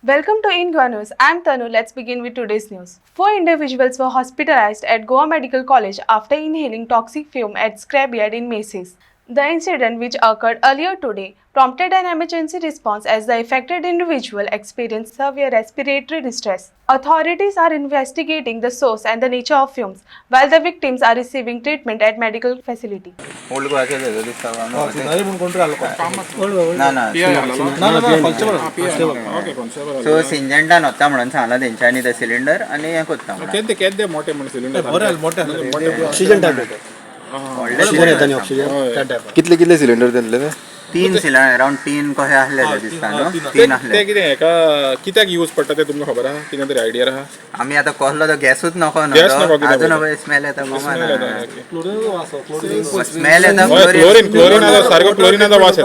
Welcome to India News. I'm Tanu. Let's begin with today's news. 4 individuals were hospitalized at Goa Medical College after inhaling toxic fume at scrapyard in Macy's. The incident, which occurred earlier today, prompted an emergency response as the affected individual experienced severe respiratory distress. Authorities are investigating the source and the nature of fumes, while the victims are receiving treatment at medical facility. So सिंजेंटान होता म्हणून सांगला तेंच्यांनी ते cylinder आणि हे कोत्ता केद्दे मोठे म्हणून सिलिंडर ऑक्सिजन टॅबलेट ऑक्सिजन येता न्ही ऑक्सिजन त्या टायप कितले सिलिंडर दिले ते तीन सिलिंडर अराउंड तीन कशे असले ते दिसता न्हू तीन असले ते कितें हेका कित्याक यूज पडटा ते तुमकां खबर आहा कितें तरी आयडिया आहा आमी आता कसलो तो गॅसूच नको गॅस नको कित्याक अजून स्मेल येता स्मेल येता क्लोरीन आता सारको क्लोरिनाचा वास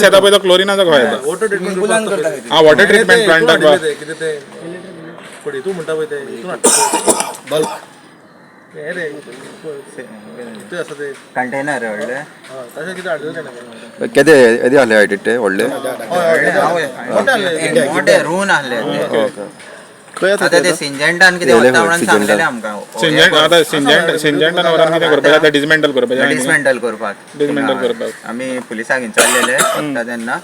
येता पळय तो क्लोरिनाचा घो येता वॉटर ट्रीटमेंट प्लांटाक कितें ते पडी तूं म्हणटा पळय ते बल्क हे रे ते आसा ते कंटेनर व्हडले तशें कितें हाडलें केदे एदी आहले हायटीट ते व्हडले मोठे रून आहले आता ते सिंजेंटान कितें होता म्हणून सांगलेले आमकां सिंजेंटान वरान कितें करपाक जाता डिसमेंटल करपाक डिसमेंटल करपाक आमी पुलिसाक विचारलेले वता तेन्ना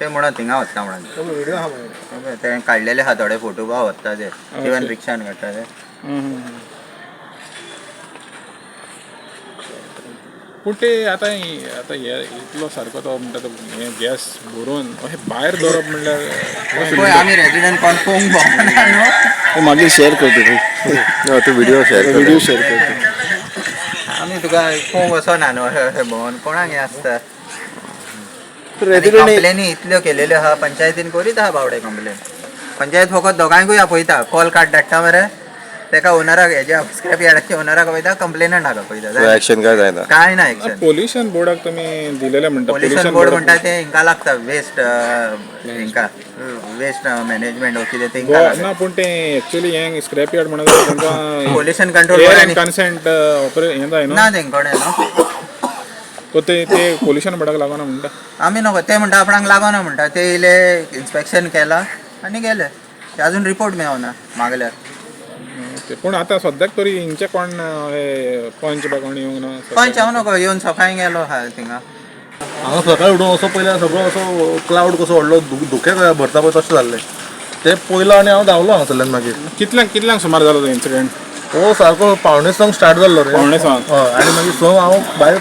ते म्हणून थिंगा वता म्हणून व्हिडिओ आहा मगे ते काडलेले आहा थोडे फोटो बा वता ते इवन रिक्षान काडटा ते पूण ते आतां हे इतलो सारको तो म्हणटा तो हे गॅस भरून अशें भायर दवरप म्हणल्यार पळय आमी रेजिडेंट कोण पोवंक भोंवना न्हू मागीर शेअर करता तूं व्हिडिओ शेअर करता आमी तुका पोवंक वचना न्हू अशें भोंवन कोणाक हें आसता कंप्लेनी इतल्यो केलेल्यो आहा पंचायतीन करीत आहा बावडे कंप्लेन पंचायत फकत दोगांयकूय आपयता कॉल कार्ड धाडटा मरे तेका ओनराक हेज्या स्क्रॅप यार्डाच्या ओनराक आपयता कंप्लेनंट हाका आपयता एक्शन काय जायना कांय ना एक्शन पोल्युशन बोर्डाक तुमी दिलेले म्हणटा पोल्युशन बोर्ड म्हणटा ते हिंका लागता वेस्ट हिंका वेस्ट मॅनेजमेंट कितें ते हिंका लागता ना पूण ते एक्चुअली हे स्क्रॅप यार्ड म्हणटा तांकां pollution control air board end consent हे जाय ना तेंकडे न्हू तो ते पोल्युशन बोर्डाक लागना म्हणटा आमी नको ते म्हणटा आपणाक लागना म्हणटा ते इले इन्स्पेक्शन केला आनी गेले ते अजून रिपोर्ट मेळना मागल्यार पूण आतां सद्याक तरी हिंचे कोण पंच बा कोण येवंक ना पंच हांव नको येवन सकाळी गेलो हा थिंगा हांगा सकाळी उठून असो पयल्यार सगळो असो क्लाउड कसो व्हडलो धुके भरता पळय तशें जाल्लें ते पयलो आनी हांव धांवलो हांगासरल्यान मागीर कितल्यांक सुमार जालो तो इन्सिडेंट हो सारको 5:30 स्टार्ट जाल्लो रे 5:30 हय आनी मागीर स हांव भायर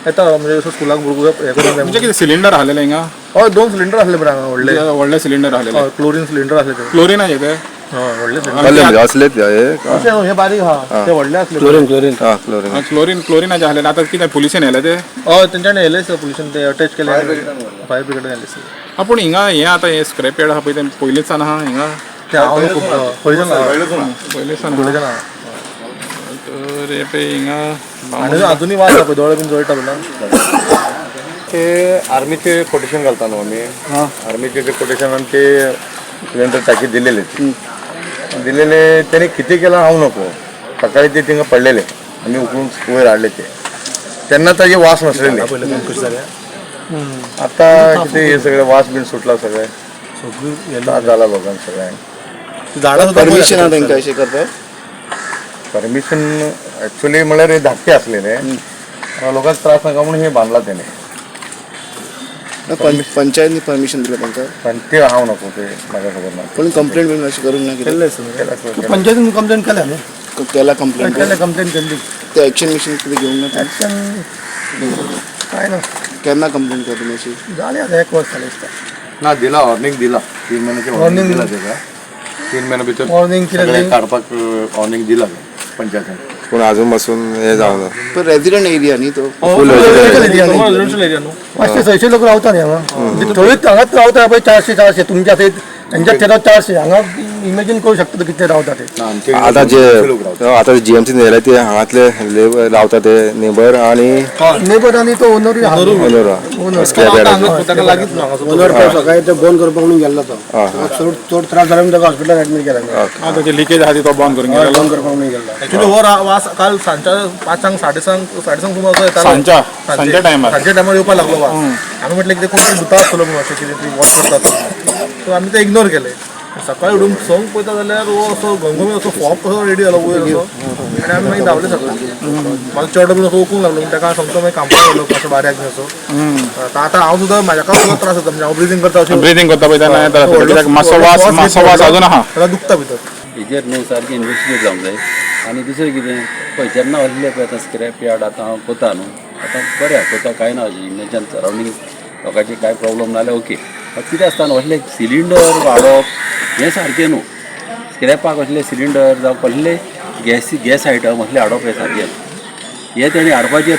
येता म्हणजे असो स्कुलाक भुरगो हे करून म्हणजे कितें सिलिंडर आहलेले हिंगा हय 2 सिलिंडर आसले बरे हांगा व्हडले सिलिंडर आहलेले हय क्लोरीन सिलिंडर आसले ते क्लोरिनाचे ते हय व्हडले सिलिंडर असलेच अशे हे बारीक हा ते व्हडले आसले क्लोरिनाचे आहलेले आतां कितें पोल्युशन येयलें ते हय तेंच्यांनी येयले पोल्युशन ते अटॅच केले फायर ब्रिगेड येयले पूण हिंगा हे आतां हे स्क्रॅप यार्ड आहा पळय ते पयलींच्यान आहा हिंगा ते हांव पयलींच्यान तर हे पळय हिंगा आनी अजुनूय वास आसा पळय दोळे बीन जळटा पळय ते आर्मीचे कोटेशन घालता न्हू आमी आर्मीचे ते कोटेशनान ते सिलिंडर टाकी दिलेले त्यांनी किती केलं हांव नको सकाळी ते तिंगा पडलेले आमी उखलून वयर हाडले ते तेन्ना ताजे वास नसलेले आता कितें हे सगळे वास बीन सुटला सगळे त्रास जाला लोकांक सगळ्यांक परमिशन तांकां अशें करता परमिशन एक्चुअली म्हळ्यार हे धाकटे असलेले लोकांक त्रास नाका म्हणून हे बांदला तेणे पंचायतनी परमिशन दिलं तांकां पण ते हांव नको ते म्हाका खबर ना पण कंप्लेंट बीन अशें करूंक ना कितें पंचायतीन कंप्लेंट केल्या न्हू केला कंप्लेंट केली ते एक्शन मिशन कितें घेवंक ना एक्शन काय ना केन्ना कंप्लेंट केली तुमी अशी जाली आतां 1 वर्स जालें ना दिला वॉर्निंग दिला 3 महिन्याची वॉर्निंग दिला तेका 3 महिन्या भितर वॉर्निंग कितें काडपाक वॉर्निंग दिला पंचायतीन पूण अजून पासून हे जावना पण रेजिडेंट एरिया न्ही तो रेजिडेंशियल एरिया न्हू 500-600 लोक रावता न्ही हांगा थोडीच हांगाच रावता पळय 400 तुमच्या थंय त्यांच्या तेरा 400 हांगा इमॅजिन करू शकता कितले रावता ते आता जे जीएमसी नेले ते हांगातले रावता ते नेबर आणि नेबर आणि तो ओनर सकाळी ते बंद करपाक म्हणून गेल्लो तो चड त्रास जालो म्हणून हॉस्पिटलान ऍडमिट केला आता जे लिकेज आहा तो बंद करून गेलो बंद करपाक म्हणून गेल्लो एक्चुअली हो वास काल सांजच्या 5:00 5:30 सुमार असो येतालो सांजच्या टायमार येवपाक लागलो वास आमी म्हटलें कितें कोण तरी धुता आसतलो म्हणून अशें कितें तरी वॉश करता सो आमी ते इग्नोर केले. सकाळी उठून सोंग पळयता जाल्यार हो असो घमघमी असो फॉग कसो रेडी जालो वयर असो आनी आमी मागीर धांवले सकयल. म्हाका चड बीन असो ओकूंक लागलो ताका हांव सांगतो मागीर कामपाक लागलो असो बाऱ्याक बीन असो. आतां हांव सुद्दां म्हाका सुद्दां त्रास जाता म्हणजे हांव ब्रिदींग करता अशें ब्रिदींग करता पळय तेन्ना येता कित्याक मातसो वास अजून आहा. ताका दुखता भितर. हेजेर न्हू सारकी इन्वेस्टिगेट जावंक जाय. आनी दुसरें कितें पळय जेन्ना असले पळय आतां स्क्रॅप यार्ड आतां हांव कोता न्हू आतां बरें कोता कांय ना अशें इमेजन सरावंडींग लोकांचे कांय प्रॉब्लम ना जाल्यार ओके. कितें आसता न्हू असले सिलिंडर वाडप हें सारकें न्हू. स्क्रॅपाक असले सिलिंडर जावं कसले गॅस आयटम असले हाडप हें सारकें. हे तेणी हाडपाचें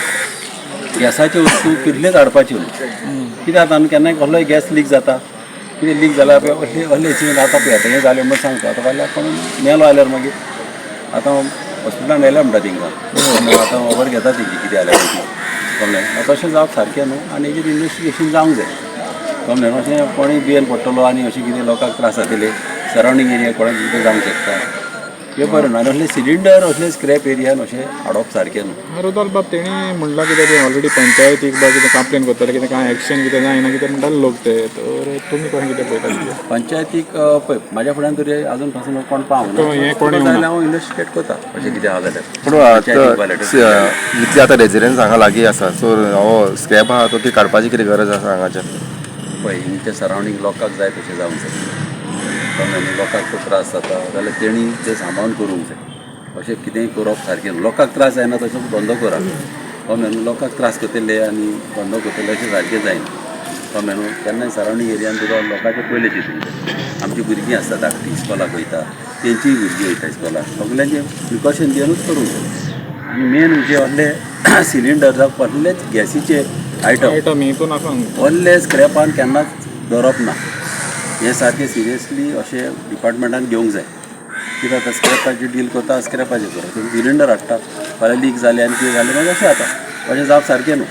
गॅसाच्यो वस्तू कितलेच हाडपाच्यो न्हू. कितें जाता न्हू केन्नाय कसलोय गॅस लीक जाता. कितें लीक जाल्यार पळय असले एक्सिडेंट जाता पळय आतां हें जालें म्हणून सांगता आतां फाल्यां कोण मेलो जाल्यार मागीर आतां हॉस्पिटलान व्हेलें म्हणटा तिंकां आतां खबर घेता तेंची कितें जाल्यार कळ्ळें. तशें जावप सारकें न्हू आनी हेजेर इन्वेस्टिगेशन जावंक जाय. कळ्ळें अशें कोणूय बियेन पडटलो आनी अशें कितें लोकांक त्रास जातले सरावंडींग एरिया कोणाक कितें जावंक शकता हें बरें न्हू. आनी असले सिलिंडर असले स्क्रॅप एरियान अशें हाडप सारकें न्हू. रुदाल बाब तेणी म्हणला कितें ते ऑलरेडी पंचायतीक बा कितें कंप्लेन करतले कितें कांय एक्शन कितें जायना कितें म्हणटाले लोक ते. तर तुमी कशें कितें पळयता पंचायतीक पळय म्हाज्या फुड्यान तरी आजून पासून कोण पावूंक तो हें कोणी ना जाल्यार हांव इन्वेस्टिगेट करता अशें कितें आहा जाल्यार. पूण इतले आतां रेजिडेंस हांगा लागीं आसा सो हो स्क्रॅप आहा तो ती काडपाची कितें गरज आसा हांगाच्या. पळय हिंगच्या सरावंडींग लोकांक जाय तशें जावंक जाय. लोकांक तो त्रास जाता जाल्यार तेणी तें सांबाळून करूंक जाय. अशें कितेंय करप सारकें न्हू. लोकांक त्रास जायना तसो धंदो करा. कळ्ळें न्हू. लोकांक त्रास करतले आनी धंदो करतले अशें सारकें जायना. कळ्ळें न्हू. केन्नाय सरावंडींग एरियान तुका लोकांचें पयलें चिंतूंक जाय. आमचीं भुरगीं आसता धाकटीं इस्कॉलाक वयता तेंचीय भुरगीं वयता इस्कॉलाक सगल्यांचें प्रिकॉशन घेवनूच करूंक जाय. आनी मेन म्हणजे असले सिलिंडर जावं कसलेच गॅसीचे आयटम हितून आसा व्हडले स्क्रॅपान केन्नाच दवरप ना. हें सारकें सिरियसली अशें डिपार्टमेंटान घेवंक जाय. कित्याक आतां स्क्रॅपाचेर डील करता स्क्रॅपाचेर करता सिलिंडर हाडटा फाल्यां लीक जालें आनी कितें जालें मागीर अशें जाता. अशें जावप सारकें न्हू.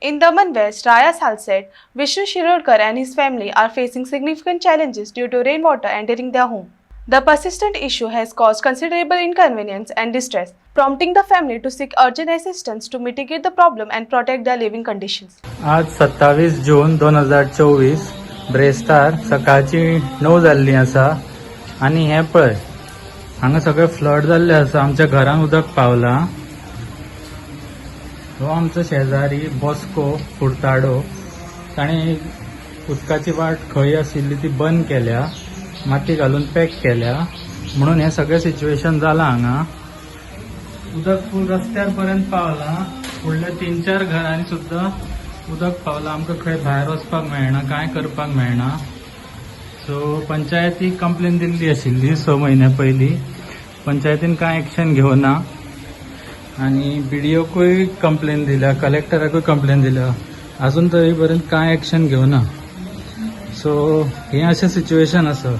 In Daman West, Raya Salset, Vishnu Shirodkar and his family are facing significant challenges due to rainwater entering their home. The persistent issue has caused considerable inconvenience and distress, prompting the family to seek urgent assistance to mitigate the problem and protect their living conditions. आज 27 जून 2024 ब्रेस्तार सकाळची 9 जाल्ली आसा आनी हें पळय हांगा सगळें flood जाल्लें आसा. आमच्या घरान उदक पावलां. हो आमचो शेजारी बॉस्को फुर्ताडो ताणें उदकाची वाट खंय आशिल्ली ती बंद केल्या माती घालून पॅक केल्या म्हणून हें सगळें सिच्युएशन जालां. हांगा उदक फूल रस्त्यार पर्यंत पावलां. फुडल्या 3-4 घरांनी सुद्दां उदक पावलां. आमकां खंय भायर वचपाक मेळना कांय करपाक मेळना. सो पंचायतीक कंप्लेन दिल्ली आशिल्ली 6 म्हयन्या पयलीं. पंचायतीन कांय एक्शन घेवना आनी BDOकूय कंप्लेन दिल्या कलेक्टराकूय कंप्लेन दिल्या. आजून तरी पर्यंत कांय एक्शन घेवना. सो हें अशें सिच्युएशन आसा.